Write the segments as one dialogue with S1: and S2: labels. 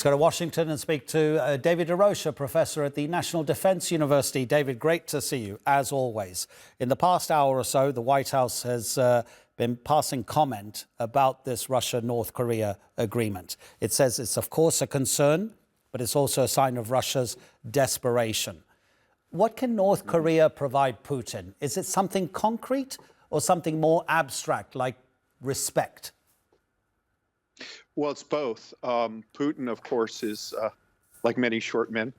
S1: go to Washington and speak to David Roches, professor at the National Defense University. David, great to see you, as always. In the past hour or so, the White House has been passing comment about this Russia-North Korea agreement. It says it's, of course, a concern, but it's also a sign of Russia's desperation. What can North Korea provide Putin? Is it something concrete or something more abstract, like respect?
S2: Well, it's both. Putin, of course, is, like many short men,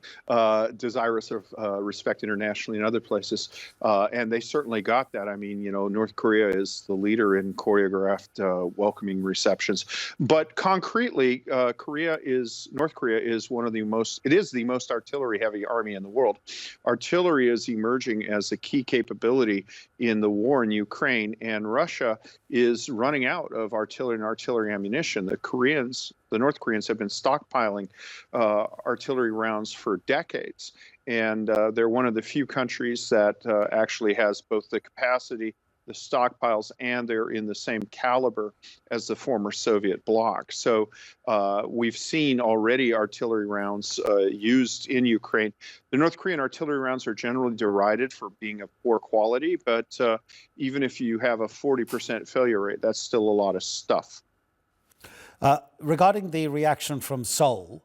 S2: desirous of respect internationally and other places. And they certainly got that. I mean, you know, North Korea is the leader in choreographed welcoming receptions. But concretely, North Korea is the most artillery-heavy army in the world. Artillery is emerging as a key capability in the war in Ukraine, and Russia is running out of artillery and artillery ammunition. The North Koreans have been stockpiling artillery rounds for decades, and they're one of the few countries that actually has both the capacity, the stockpiles, and they're in the same caliber as the former Soviet bloc. So we've seen already artillery rounds used in Ukraine. The North Korean artillery rounds are generally derided for being of poor quality, but even if you have a 40% failure rate, that's still a lot of stuff.
S1: Regarding the reaction from Seoul,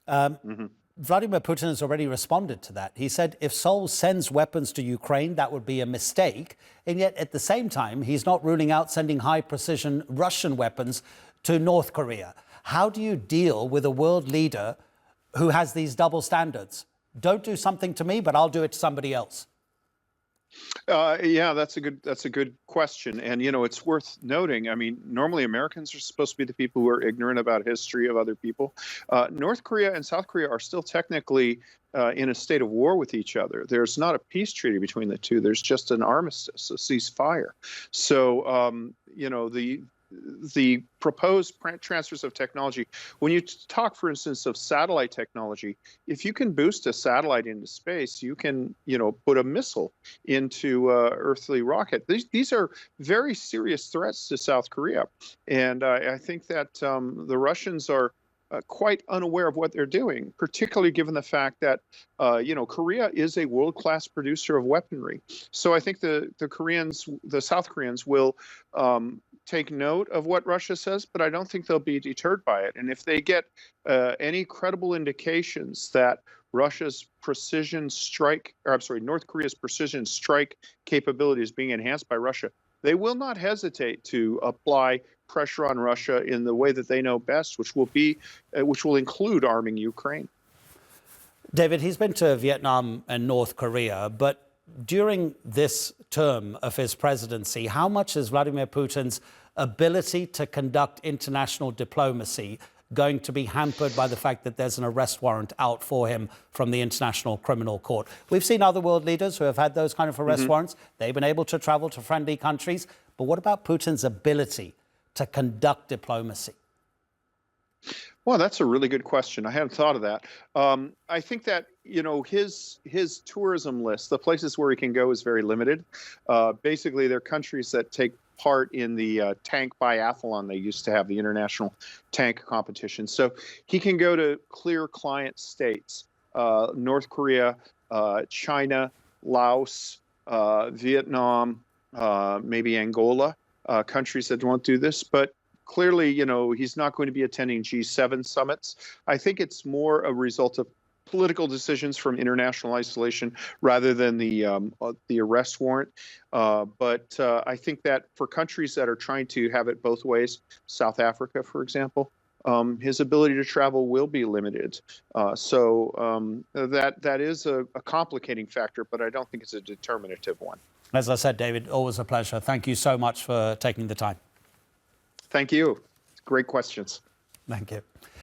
S1: Vladimir Putin has already responded to that. He said if Seoul sends weapons to Ukraine, that would be a mistake. And yet, at the same time, he's not ruling out sending high-precision Russian weapons to North Korea. How do you deal with a world leader who has these double standards? Don't do something to me, but I'll do it to somebody else.
S2: Yeah, that's a good question. And, you know, it's worth noting, I mean, normally Americans are supposed to be the people who are ignorant about history of other people. North Korea and South Korea are still technically in a state of war with each other. There's not a peace treaty between the two. There's just an armistice, a ceasefire. So, you know, the proposed transfers of technology, when you talk, for instance, of satellite technology, if you can boost a satellite into space, you can, you know, put a missile into an earthly rocket. These are very serious threats to South Korea. And I think that the Russians are quite unaware of what they're doing, particularly given the fact that, you know, Korea is a world-class producer of weaponry. So I think the South Koreans will take note of what Russia says, but I don't think they'll be deterred by it. And if they get any credible indications that North Korea's precision strike capability is being enhanced by Russia, they will not hesitate to apply pressure on Russia in the way that they know best, which will include arming Ukraine.
S1: David, he's been to Vietnam and North Korea, but during this term of his presidency, how much is Vladimir Putin's ability to conduct international diplomacy going to be hampered by the fact that there's an arrest warrant out for him from the International Criminal Court? We've seen other world leaders who have had those kind of arrest warrants. They've been able to travel to friendly countries. But what about Putin's ability to conduct diplomacy?
S2: Well, that's a really good question. I hadn't thought of that. I think that, you know, his tourism list, the places where he can go, is very limited. Basically, they're countries that take part in the tank biathlon. They used to have the international tank competition. So he can go to clear client states, North Korea, China, Laos, Vietnam, maybe Angola, countries that won't do this. But clearly, you know, he's not going to be attending G7 summits. I think it's more a result of political decisions from international isolation rather than the arrest warrant. But I think that for countries that are trying to have it both ways, South Africa, for example, his ability to travel will be limited. So that is a complicating factor, but I don't think it's a determinative one.
S1: As I said, David, always a pleasure. Thank you so much for taking the time.
S2: Thank you. Great questions.
S1: Thank you.